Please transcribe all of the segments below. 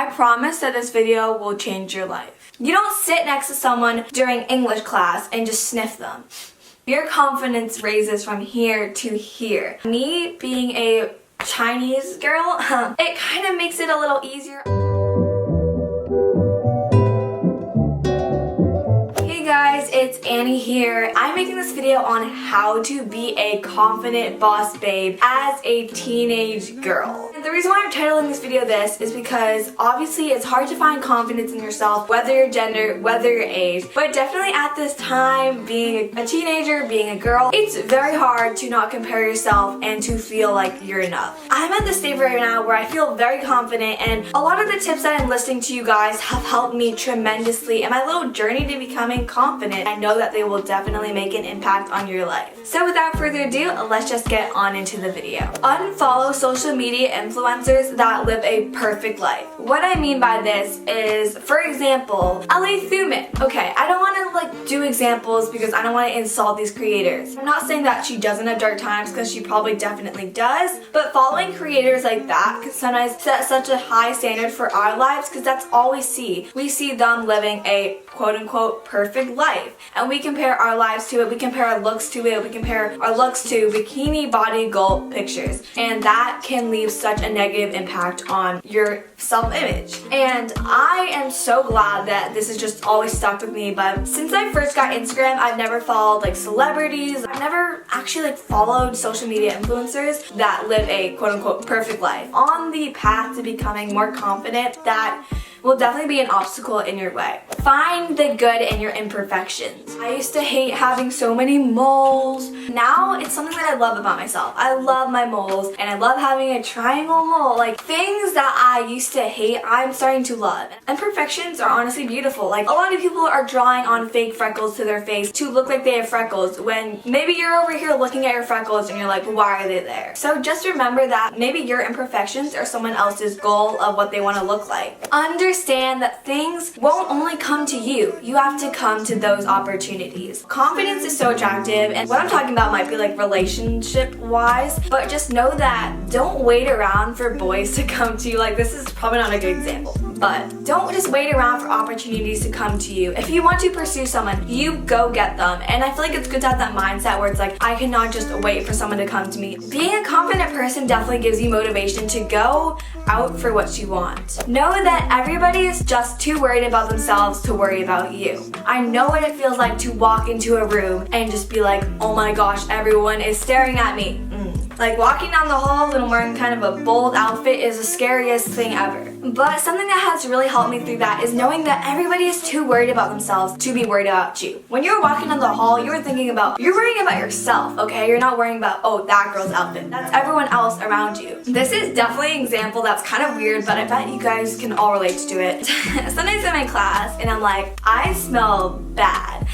I promise that this video will change your life. You don't sit next to someone during English class and just sniff them. Your confidence raises from here to here. Me being a Chinese girl, it kind of makes it a little easier. Hey guys, it's Annie here. I'm making this video on how to be a confident boss babe as a teenage girl. And the reason why I'm titling this video this is because obviously it's hard to find confidence in yourself, whether your gender, whether your age, but definitely at this time, being a teenager, being a girl, it's very hard to not compare yourself and to feel like you're enough. I'm at the stage right now where I feel very confident, and a lot of the tips that I'm listing to you guys have helped me tremendously in my little journey to becoming confident. I know that they will definitely make an impact on your life. So without further ado, let's just get on into the video. Unfollow social media influencers that live a perfect life. What I mean by this is, for example, Ellie Thumann. Okay, I don't want to do examples because I don't want to insult these creators. I'm not saying that she doesn't have dark times, because she probably definitely does, but following creators like that can sometimes set such a high standard for our lives, because that's all we see. We see them living a quote-unquote perfect life, and we compare our lives to it, we compare our looks to it, we compare our looks to bikini body goal pictures, and that can leave such a negative impact on your self-image. And I am so glad that this has just always stuck with me, but since I first got Instagram, I've never followed celebrities. I've never actually followed social media influencers that live a quote-unquote perfect life. On the path to becoming more confident, that will definitely be an obstacle in your way. Find the good in your imperfections. I used to hate having so many moles. Now it's something that I love about myself. I love my moles, and I love having a triangle mole. Things that I used to hate, I'm starting to love. Imperfections are honestly beautiful. A lot of people are drawing on fake freckles to their face to look like they have freckles, when maybe you're over here looking at your freckles and you're like, well, why are they there? So just remember that maybe your imperfections are someone else's goal of what they want to look like. Understand that things won't only come to you. You have to come to those opportunities. Confidence is so attractive, and what I'm talking about might be relationship wise, but just know that don't wait around for boys to come to you. This is probably not a good example, but don't just wait around for opportunities to come to you. If you want to pursue someone, you go get them. And I feel like it's good to have that mindset where it's I cannot just wait for someone to come to me. Being a confident person definitely gives you motivation to go out for what you want. Know that everybody is just too worried about themselves to worry about you. I know what it feels like to walk into a room and just be like, oh my gosh, everyone is staring at me. Walking down the halls and wearing kind of a bold outfit is the scariest thing ever. But something that has really helped me through that is knowing that everybody is too worried about themselves to be worried about you. When you're walking down the hall, you're worrying about yourself, okay? You're not worrying about, oh, that girl's outfit. That's everyone else around you. This is definitely an example that's kind of weird, but I bet you guys can all relate to it. Sometimes in my class, and I'm like, I smell bad.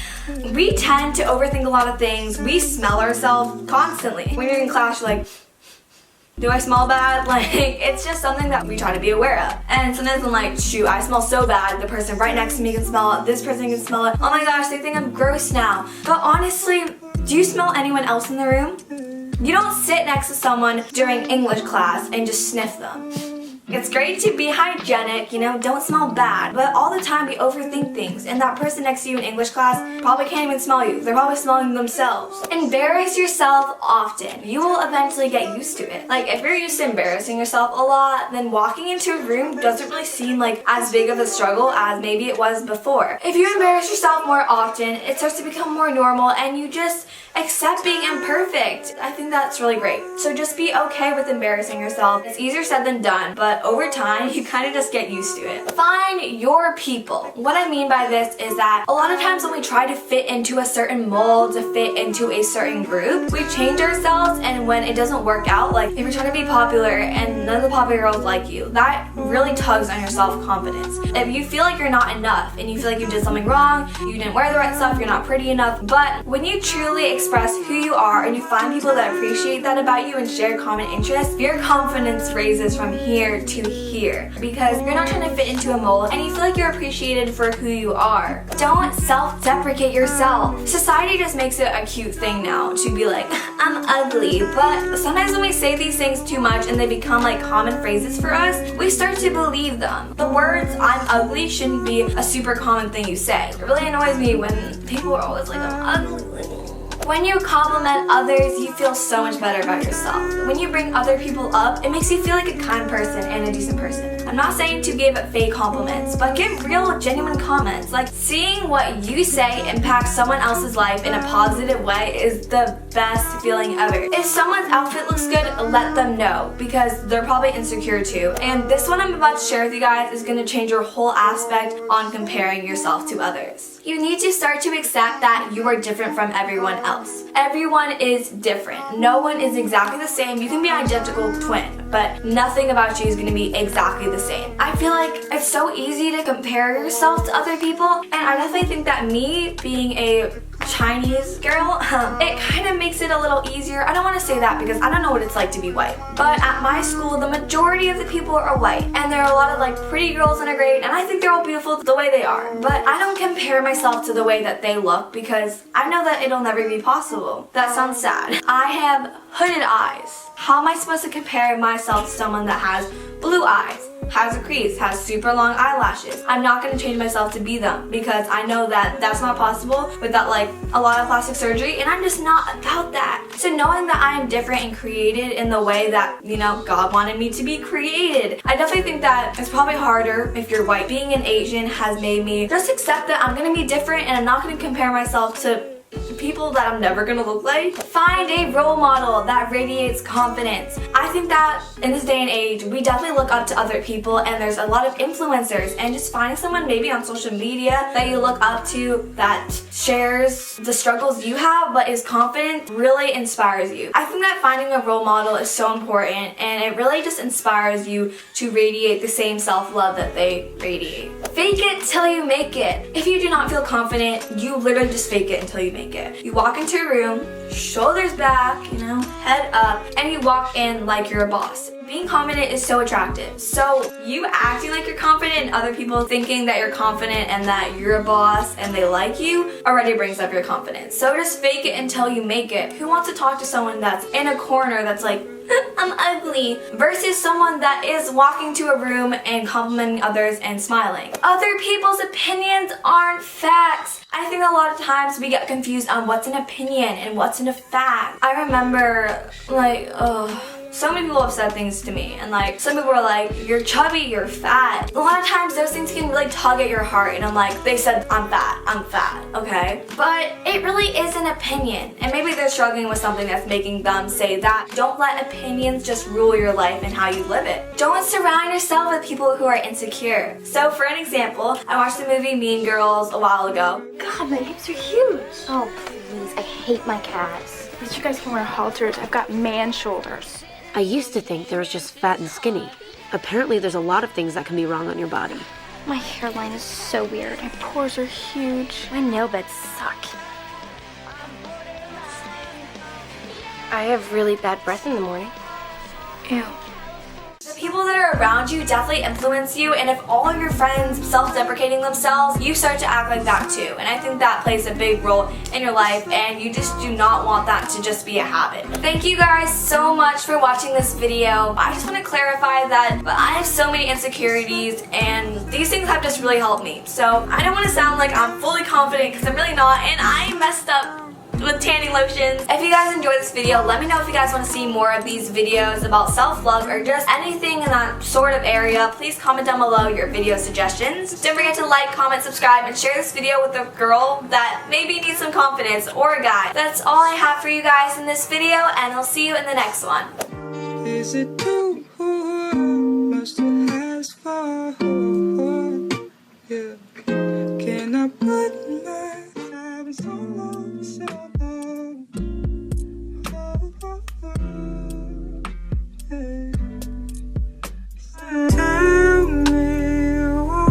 We tend to overthink a lot of things. We smell ourselves constantly. When you're in class, you're like, do I smell bad? It's just something that we try to be aware of. And sometimes I'm like, shoot, I smell so bad. The person right next to me can smell it. This person can smell it. Oh my gosh, they think I'm gross now. But honestly, do you smell anyone else in the room? You don't sit next to someone during English class and just sniff them. It's great to be hygienic, don't smell bad, but all the time we overthink things, and that person next to you in English class probably can't even smell you. They're probably smelling themselves. Embarrass yourself often. You will eventually get used to it. If you're used to embarrassing yourself a lot, then walking into a room doesn't really seem as big of a struggle as maybe it was before. If you embarrass yourself more often, it starts to become more normal, and you just accept being imperfect. I think that's really great. So just be okay with embarrassing yourself. It's easier said than done, but over time, you kind of just get used to it. Find your people. What I mean by this is that a lot of times when we try to fit into a certain mold, to fit into a certain group, we change ourselves, and when it doesn't work out, if you're trying to be popular and none of the popular girls like you, that really tugs on your self-confidence. If you feel like you're not enough, and you feel like you did something wrong, you didn't wear the right stuff, you're not pretty enough, but when you truly express who you are and you find people that appreciate that about you and share common interests, your confidence raises from here here to here, because you're not trying to fit into a mold and you feel like you're appreciated for who you are. Don't self-deprecate yourself. Society just makes it a cute thing now to be like, I'm ugly, but sometimes when we say these things too much and they become like common phrases for us, we start to believe them. The words I'm ugly shouldn't be a super common thing you say. It really annoys me when people are always like, I'm ugly. When you compliment others, you feel so much better about yourself. When you bring other people up, it makes you feel like a kind person and a decent person. I'm not saying to give fake compliments, but give real, genuine comments. Like, seeing what you say impact someone else's life in a positive way is the best feeling ever. If someone's outfit looks good, let them know, because they're probably insecure too. And this one I'm about to share with you guys is going to change your whole aspect on comparing yourself to others. You need to start to accept that you are different from everyone else. Everyone is different. No one is exactly the same. You can be an identical twin, but nothing about you is going to be exactly the same. I feel like it's so easy to compare yourself to other people, and I definitely think that me being a Chinese girl, it kind of makes it a little easier. I don't want to say that because I don't know what it's like to be white, but at my school the majority of the people are white, and there are a lot of like pretty girls in our grade, and I think they're all beautiful the way they are, but I don't compare myself to the way that they look because I know that it'll never be possible. That sounds sad. I have hooded eyes. How am I supposed to compare myself to someone that has blue eyes, has a crease, has super long eyelashes? I'm not going to change myself to be them because I know that that's not possible without like a lot of plastic surgery, and I'm just not about that. So knowing that I am different and created in the way that, you know, God wanted me to be created, I definitely think that it's probably harder if you're white. Being an Asian has made me just accept that I'm going to be different and I'm not going to compare myself to people that I'm never gonna look like. Find a role model that radiates confidence. I think that in this day and age, we definitely look up to other people, and there's a lot of influencers, and just finding someone maybe on social media that you look up to that shares the struggles you have but is confident really inspires you. I think that finding a role model is so important, and it really just inspires you to radiate the same self-love that they radiate. Fake it till you make it. If you do not feel confident, you literally just fake it until you make it. You walk into a room, shoulders back, you know, head up, and you walk in like you're a boss. Being confident is so attractive. So you acting like you're confident and other people thinking that you're confident and that you're a boss and they like you already brings up your confidence. So just fake it until you make it. Who wants to talk to someone that's in a corner that's like, I'm ugly, versus someone that is walking to a room and complimenting others and smiling? Other people's opinions aren't facts. I think a lot of times we get confused on what's an opinion and what's a fact. I remember like, so many people have said things to me, and like some people are like, you're chubby, you're fat. A lot of times those things can really tug at your heart, and I'm like, they said I'm fat, okay? But it really is an opinion, and maybe they're struggling with something that's making them say that. Don't let opinions just rule your life and how you live it. Don't surround yourself with people who are insecure. So for an example, I watched the movie Mean Girls a while ago. God, my hips are huge. Oh please, I hate my calves. At least you guys can wear halters. I've got man shoulders. I used to think there was just fat and skinny. Apparently there's a lot of things that can be wrong on your body. My hairline is so weird. My pores are huge. My nail beds suck. I have really bad breath in the morning. Ew. The people that are around you definitely influence you, and if all of your friends self-deprecating themselves, you start to act like that too. And I think that plays a big role in your life, and you just do not want that to just be a habit. Thank you guys so much for watching this video. I just want to clarify that I have so many insecurities, and these things have just really helped me. So I don't want to sound like I'm fully confident, because I'm really not, and I messed up with tanning lotions. If you guys enjoyed this video, let me know if you guys want to see more of these videos about self-love or just anything in that sort of area. Please comment down below your video suggestions. Don't forget to like, comment, subscribe, and share this video with a girl that maybe needs some confidence, or a guy. That's all I have for you guys in this video, and I'll see you in the next one. Is it too much to ask for? Yeah. Can I put my having so long, so long? Tell me why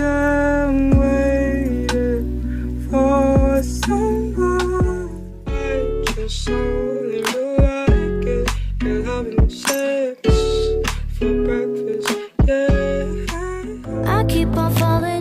I'm waiting for someone. I just only like it, you're loving me, keep on falling